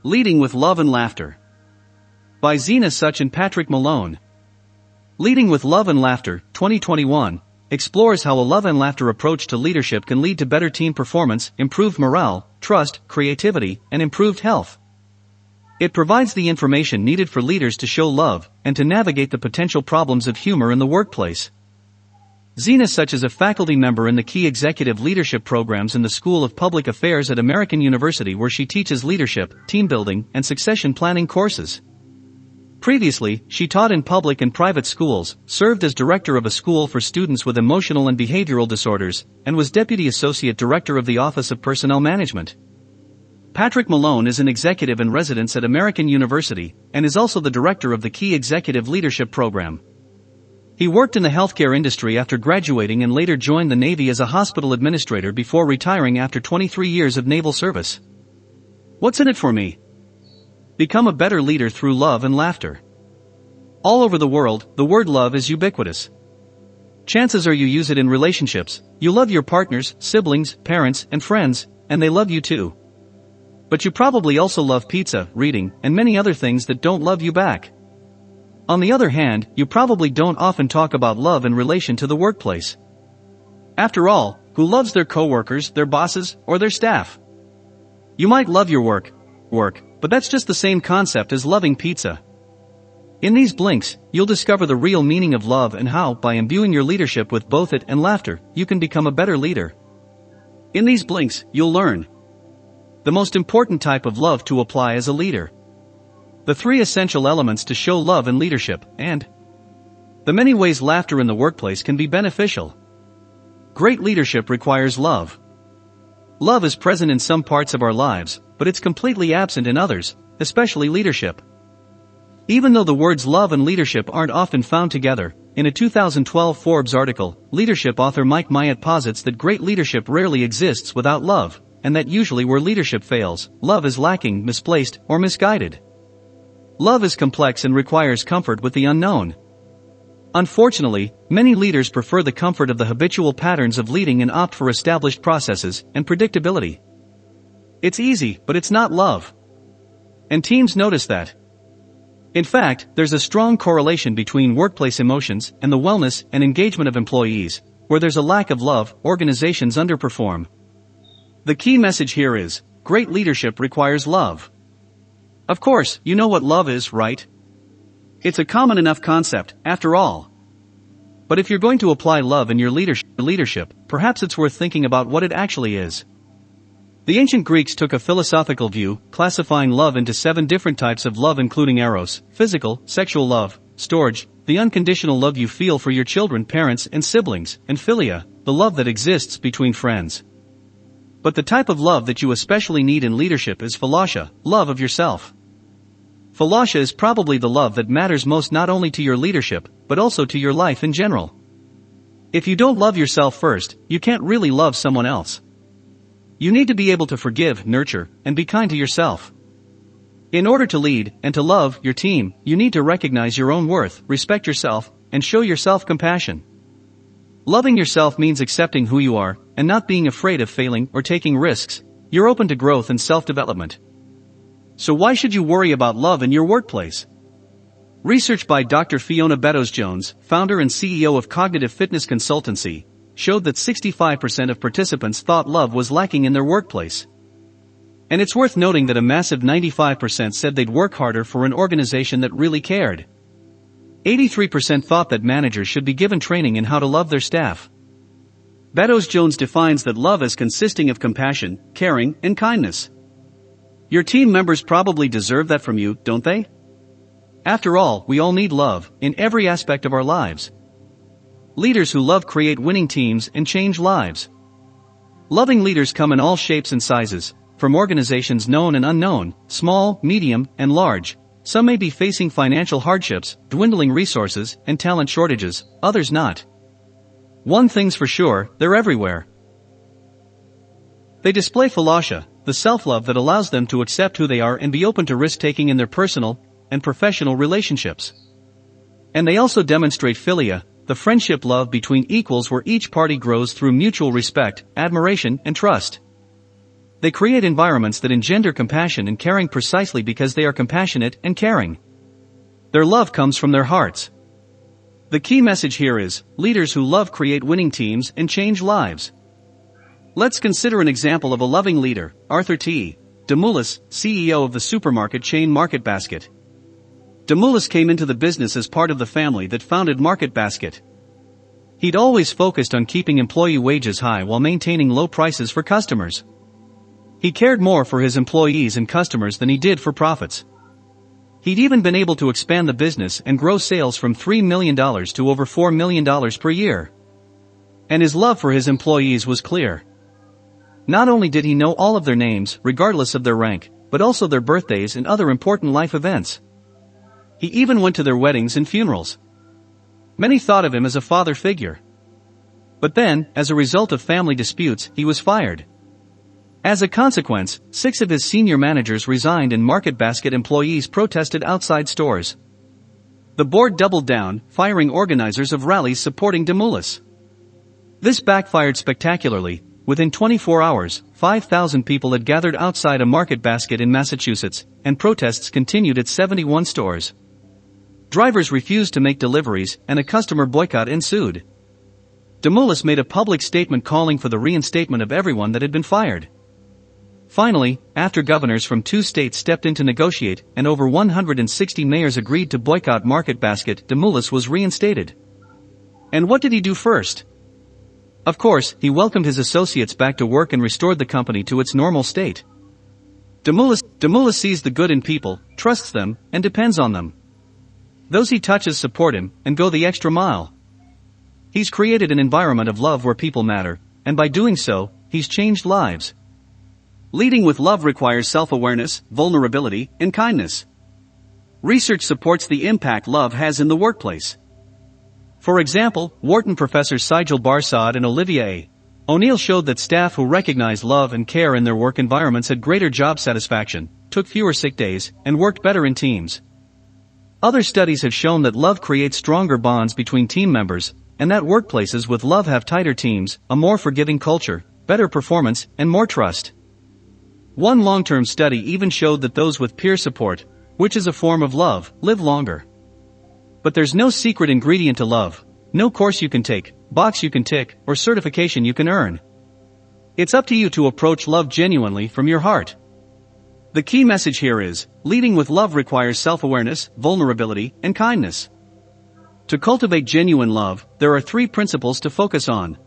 Leading with Love and Laughter. By Zina Sutch and Patrick Malone. Leading with Love and Laughter, 2021, explores how a love and laughter approach to leadership can lead to better team performance, improved morale, trust, creativity, and improved health. It provides the information needed for leaders to show love and to navigate the potential problems of humor in the workplace. Zina Sutch is a faculty member in the key executive leadership programs in the School of Public Affairs at American University, where she teaches leadership, team building, and succession planning courses. Previously, she taught in public and private schools, served as director of a school for students with emotional and behavioral disorders, and was deputy associate director of the Office of Personnel Management. Patrick Malone is an executive in residence at American University, and is also the director of the Key Executive Leadership Program. He worked in the healthcare industry after graduating and later joined the Navy as a hospital administrator before retiring after 23 years of naval service. What's in it for me? Become a better leader through love and laughter. All over the world, the word love is ubiquitous. Chances are you use it in relationships. You love your partners, siblings, parents, and friends, and they love you too. But you probably also love pizza, reading, and many other things that don't love you back. On the other hand, you probably don't often talk about love in relation to the workplace. After all, who loves their coworkers, their bosses, or their staff? You might love your work, but that's just the same concept as loving pizza. In these blinks, you'll discover the real meaning of love and how, by imbuing your leadership with both it and laughter, you can become a better leader. In these blinks, you'll learn the most important type of love to apply as a leader, the 3 essential elements to show love in leadership, and the many ways laughter in the workplace can be beneficial. Great leadership requires love. Love is present in some parts of our lives, but it's completely absent in others, especially leadership. Even though the words love and leadership aren't often found together, in a 2012 Forbes article, leadership author Mike Myatt posits that great leadership rarely exists without love, and that usually where leadership fails, love is lacking, misplaced, or misguided. Love is complex and requires comfort with the unknown. Unfortunately, many leaders prefer the comfort of the habitual patterns of leading and opt for established processes and predictability. It's easy, but it's not love. And teams notice that. In fact, there's a strong correlation between workplace emotions and the wellness and engagement of employees. Where there's a lack of love, organizations underperform. The key message here is, great leadership requires love. Of course, you know what love is, right? It's a common enough concept, after all. But if you're going to apply love in your leadership, perhaps it's worth thinking about what it actually is. The ancient Greeks took a philosophical view, classifying love into 7 different types of love, including eros, physical, sexual love, storge, the unconditional love you feel for your children, parents, and siblings, and philia, the love that exists between friends. But the type of love that you especially need in leadership is philotia, love of yourself. Philotia is probably the love that matters most not only to your leadership, but also to your life in general. If you don't love yourself first, you can't really love someone else. You need to be able to forgive, nurture, and be kind to yourself. In order to lead and to love your team, you need to recognize your own worth, respect yourself, and show yourself compassion. Loving yourself means accepting who you are, and not being afraid of failing or taking risks. You're open to growth and self-development. So why should you worry about love in your workplace? Research by Dr. Fiona Beddoes-Jones, founder and CEO of Cognitive Fitness Consultancy, showed that 65% of participants thought love was lacking in their workplace. And it's worth noting that a massive 95% said they'd work harder for an organization that really cared. 83% thought that managers should be given training in how to love their staff. Beddoes-Jones defines that love as consisting of compassion, caring, and kindness. Your team members probably deserve that from you, don't they? After all, we all need love, in every aspect of our lives. Leaders who love create winning teams and change lives. Loving leaders come in all shapes and sizes, from organizations known and unknown, small, medium, and large. Some may be facing financial hardships, dwindling resources, and talent shortages, others not. One thing's for sure, they're everywhere. They display philotia, the self-love that allows them to accept who they are and be open to risk-taking in their personal and professional relationships. And they also demonstrate philia, the friendship love between equals where each party grows through mutual respect, admiration, and trust. They create environments that engender compassion and caring precisely because they are compassionate and caring. Their love comes from their hearts. The key message here is, leaders who love create winning teams and change lives. Let's consider an example of a loving leader, Arthur T. DeMoulis, CEO of the supermarket chain Market Basket. DeMoulis came into the business as part of the family that founded Market Basket. He'd always focused on keeping employee wages high while maintaining low prices for customers. He cared more for his employees and customers than he did for profits. He'd even been able to expand the business and grow sales from $3 million to over $4 million per year. And his love for his employees was clear. Not only did he know all of their names, regardless of their rank, but also their birthdays and other important life events. He even went to their weddings and funerals. Many thought of him as a father figure. But then, as a result of family disputes, he was fired. As a consequence, 6 of his senior managers resigned and Market Basket employees protested outside stores. The board doubled down, firing organizers of rallies supporting DeMoulis. This backfired spectacularly. Within 24 hours, 5,000 people had gathered outside a Market Basket in Massachusetts, and protests continued at 71 stores. Drivers refused to make deliveries, and a customer boycott ensued. DeMoulis made a public statement calling for the reinstatement of everyone that had been fired. Finally, after governors from 2 states stepped in to negotiate, and over 160 mayors agreed to boycott Market Basket, DeMoulis was reinstated. And what did he do first? Of course, he welcomed his associates back to work and restored the company to its normal state. DeMoulis sees the good in people, trusts them, and depends on them. Those he touches support him, and go the extra mile. He's created an environment of love where people matter, and by doing so, he's changed lives. Leading with love requires self-awareness, vulnerability, and kindness. Research supports the impact love has in the workplace. For example, Wharton professors Sigel Barsad and Olivia A. O'Neill showed that staff who recognize love and care in their work environments had greater job satisfaction, took fewer sick days, and worked better in teams. Other studies have shown that love creates stronger bonds between team members, and that workplaces with love have tighter teams, a more forgiving culture, better performance, and more trust. One long-term study even showed that those with peer support, which is a form of love, live longer. But there's no secret ingredient to love, no course you can take, box you can tick, or certification you can earn. It's up to you to approach love genuinely from your heart. The key message here is, leading with love requires self-awareness, vulnerability, and kindness. To cultivate genuine love, there are 3 principles to focus on.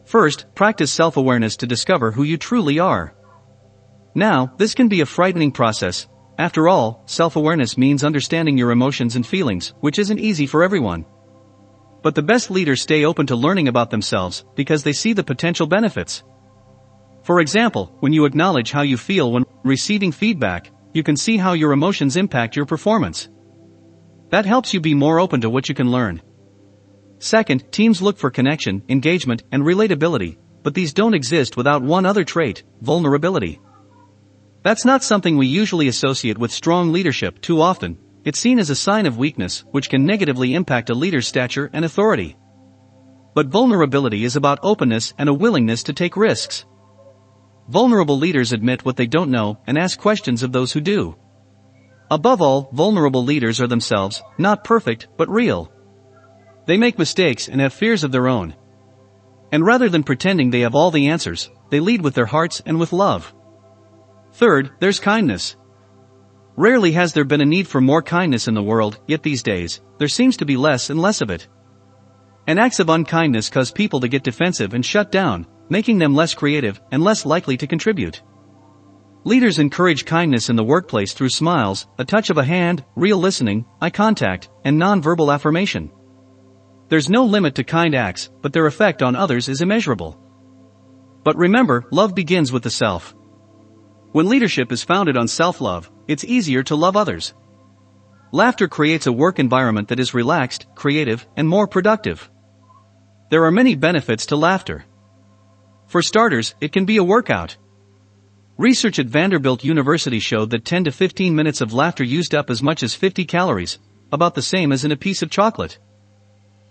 First, practice self-awareness to discover who you truly are. Now, this can be a frightening process. After all, self-awareness means understanding your emotions and feelings, which isn't easy for everyone. But the best leaders stay open to learning about themselves, because they see the potential benefits. For example, when you acknowledge how you feel when receiving feedback, you can see how your emotions impact your performance. That helps you be more open to what you can learn. Second, teams look for connection, engagement, and relatability, but these don't exist without one other trait, vulnerability. That's not something we usually associate with strong leadership. Too often, it's seen as a sign of weakness, which can negatively impact a leader's stature and authority. But vulnerability is about openness and a willingness to take risks. Vulnerable leaders admit what they don't know and ask questions of those who do. Above all, vulnerable leaders are themselves, not perfect, but real. They make mistakes and have fears of their own. And rather than pretending they have all the answers, they lead with their hearts and with love. Third, there's kindness. Rarely has there been a need for more kindness in the world, yet these days, there seems to be less and less of it. And acts of unkindness cause people to get defensive and shut down, making them less creative and less likely to contribute. Leaders encourage kindness in the workplace through smiles, a touch of a hand, real listening, eye contact, and non-verbal affirmation. There's no limit to kind acts, but their effect on others is immeasurable. But remember, love begins with the self. When leadership is founded on self-love, it's easier to love others. Laughter creates a work environment that is relaxed, creative, and more productive. There are many benefits to laughter. For starters, it can be a workout. Research at Vanderbilt University showed that 10 to 15 minutes of laughter used up as much as 50 calories, about the same as in a piece of chocolate.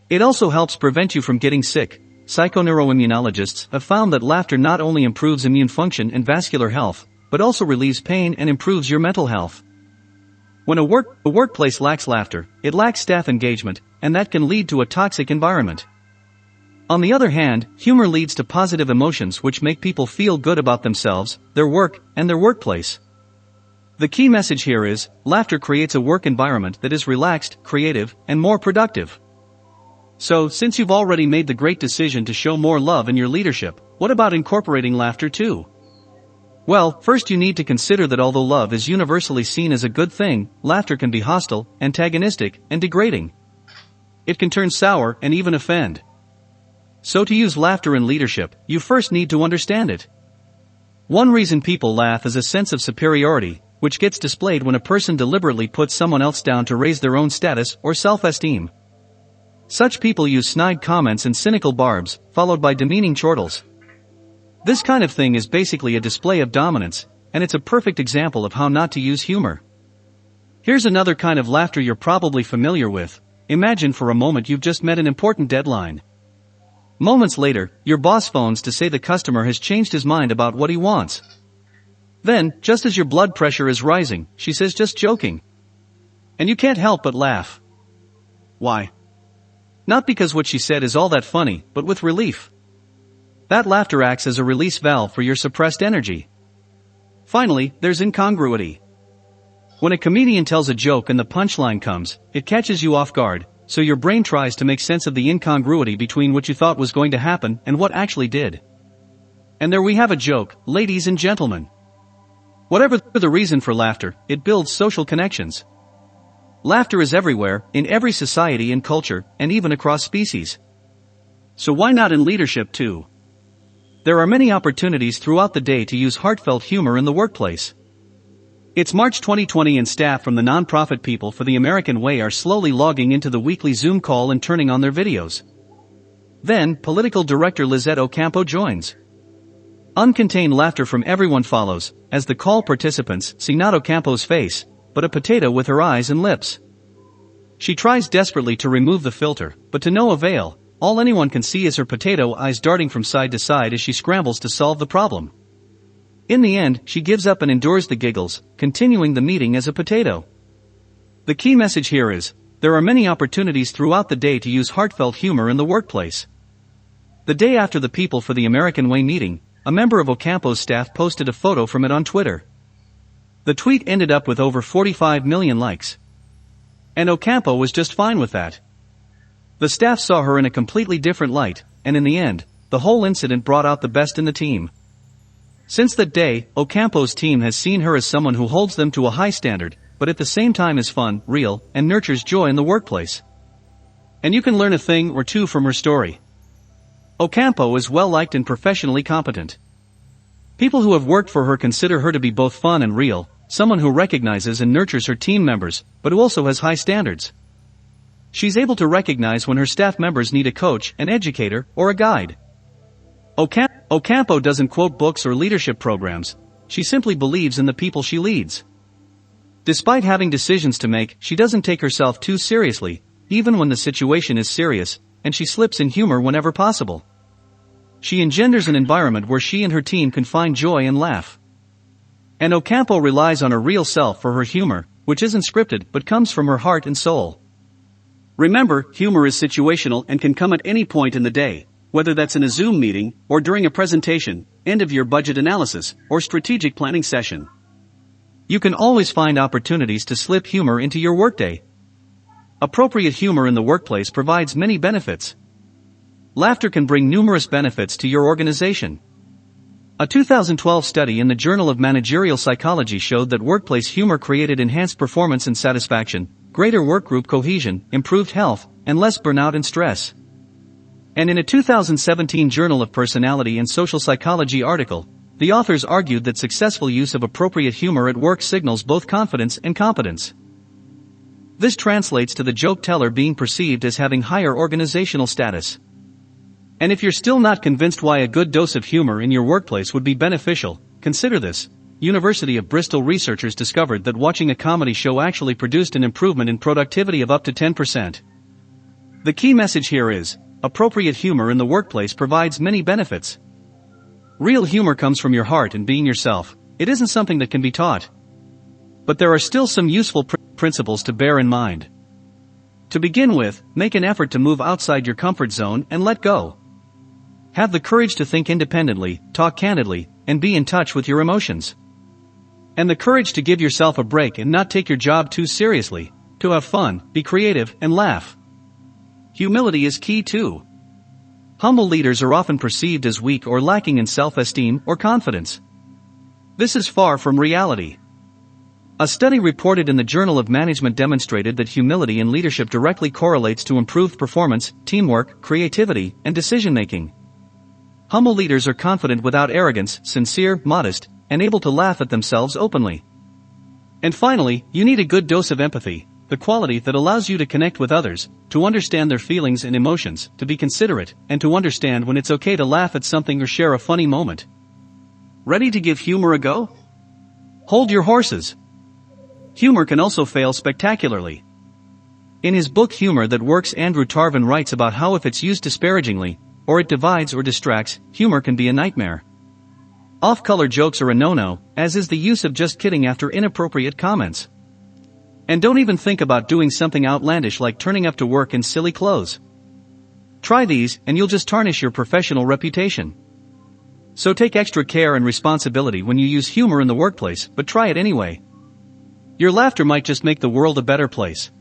It also helps prevent you from getting sick, psychoneuroimmunologists have found that laughter not only improves immune function and vascular health, but also relieves pain and improves your mental health. When a workplace lacks laughter, it lacks staff engagement, and that can lead to a toxic environment. On the other hand, humor leads to positive emotions which make people feel good about themselves, their work, and their workplace. The key message here is, laughter creates a work environment that is relaxed, creative, and more productive. So, since you've already made the great decision to show more love in your leadership, what about incorporating laughter too? Well, first you need to consider that although love is universally seen as a good thing, laughter can be hostile, antagonistic, and degrading. It can turn sour and even offend. So to use laughter in leadership, you first need to understand it. One reason people laugh is a sense of superiority, which gets displayed when a person deliberately puts someone else down to raise their own status or self-esteem. Such people use snide comments and cynical barbs, followed by demeaning chortles. This kind of thing is basically a display of dominance, and it's a perfect example of how not to use humor. Here's another kind of laughter you're probably familiar with. Imagine for a moment you've just met an important deadline. Moments later, your boss phones to say the customer has changed his mind about what he wants. Then, just as your blood pressure is rising, she says just joking. And you can't help but laugh. Why? Not because what she said is all that funny, but with relief. That laughter acts as a release valve for your suppressed energy. Finally, there's incongruity. When a comedian tells a joke and the punchline comes, it catches you off guard, so your brain tries to make sense of the incongruity between what you thought was going to happen and what actually did. And there we have a joke, ladies and gentlemen. Whatever the reason for laughter, it builds social connections. Laughter is everywhere, in every society and culture, and even across species. So why not in leadership too? There are many opportunities throughout the day to use heartfelt humor in the workplace. It's March 2020 and staff from the nonprofit People for the American Way are slowly logging into the weekly Zoom call and turning on their videos. Then, political director Lizette Ocampo joins. Uncontained laughter from everyone follows, as the call participants see not Ocampo's face, but a potato with her eyes and lips. She tries desperately to remove the filter, but to no avail. All anyone can see is her potato eyes darting from side to side as she scrambles to solve the problem. In the end, she gives up and endures the giggles, continuing the meeting as a potato. The key message here is, there are many opportunities throughout the day to use heartfelt humor in the workplace. The day after the People for the American Way meeting, a member of Ocampo's staff posted a photo from it on Twitter. The tweet ended up with over 45 million likes. And Ocampo was just fine with that. The staff saw her in a completely different light, and in the end, the whole incident brought out the best in the team. Since that day, Ocampo's team has seen her as someone who holds them to a high standard, but at the same time is fun, real, and nurtures joy in the workplace. And you can learn a thing or two from her story. Ocampo is well-liked and professionally competent. People who have worked for her consider her to be both fun and real, someone who recognizes and nurtures her team members, but who also has high standards. She's able to recognize when her staff members need a coach, an educator, or a guide. Ocampo doesn't quote books or leadership programs, she simply believes in the people she leads. Despite having decisions to make, she doesn't take herself too seriously, even when the situation is serious, and she slips in humor whenever possible. She engenders an environment where she and her team can find joy and laugh. And Ocampo relies on her real self for her humor, which isn't scripted but comes from her heart and soul. Remember, humor is situational and can come at any point in the day, whether that's in a Zoom meeting, or during a presentation, end-of-year budget analysis, or strategic planning session. You can always find opportunities to slip humor into your workday. Appropriate humor in the workplace provides many benefits. Laughter can bring numerous benefits to your organization. A 2012 study in the Journal of Managerial Psychology showed that workplace humor created enhanced performance and satisfaction, greater workgroup cohesion, improved health, and less burnout and stress. And in a 2017 Journal of Personality and Social Psychology article, the authors argued that successful use of appropriate humor at work signals both confidence and competence. This translates to the joke teller being perceived as having higher organizational status. And if you're still not convinced why a good dose of humor in your workplace would be beneficial, consider this. University of Bristol researchers discovered that watching a comedy show actually produced an improvement in productivity of up to 10%. The key message here is, appropriate humor in the workplace provides many benefits. Real humor comes from your heart and being yourself. It isn't something that can be taught. But there are still some useful principles to bear in mind. To begin with, make an effort to move outside your comfort zone and let go. Have the courage to think independently, talk candidly, and be in touch with your emotions. And the courage to give yourself a break and not take your job too seriously, to have fun, be creative, and laugh. Humility is key too. Humble leaders are often perceived as weak or lacking in self-esteem or confidence. This is far from reality. A study reported in the Journal of Management demonstrated that humility in leadership directly correlates to improved performance, teamwork, creativity, and decision-making. Humble leaders are confident without arrogance, sincere, modest, and able to laugh at themselves openly. And finally, you need a good dose of empathy, the quality that allows you to connect with others, to understand their feelings and emotions, to be considerate, and to understand when it's okay to laugh at something or share a funny moment. Ready to give humor a go? Hold your horses. Humor can also fail spectacularly. In his book Humor That Works, Andrew Tarvin writes about how if it's used disparagingly, or it divides or distracts, humor can be a nightmare. Off-color jokes are a no-no, as is the use of just kidding after inappropriate comments. And don't even think about doing something outlandish like turning up to work in silly clothes. Try these, and you'll just tarnish your professional reputation. So take extra care and responsibility when you use humor in the workplace, but try it anyway. Your laughter might just make the world a better place.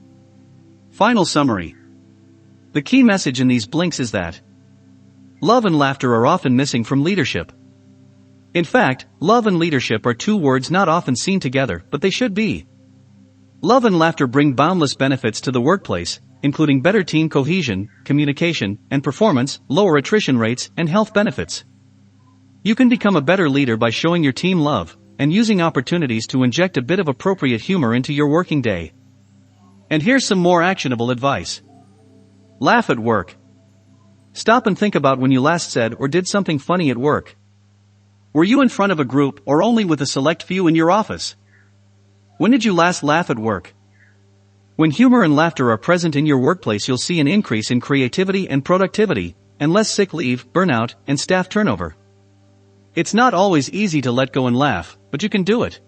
Final summary. The key message in these blinks is that love and laughter are often missing from leadership. In fact, love and leadership are two words not often seen together, but they should be. Love and laughter bring boundless benefits to the workplace, including better team cohesion, communication, and performance, lower attrition rates, and health benefits. You can become a better leader by showing your team love, and using opportunities to inject a bit of appropriate humor into your working day. And here's some more actionable advice. Laugh at work. Stop and think about when you last said or did something funny at work. Were you in front of a group or only with a select few in your office? When did you last laugh at work? When humor and laughter are present in your workplace, you'll see an increase in creativity and productivity, and less sick leave, burnout, and staff turnover. It's not always easy to let go and laugh, but you can do it.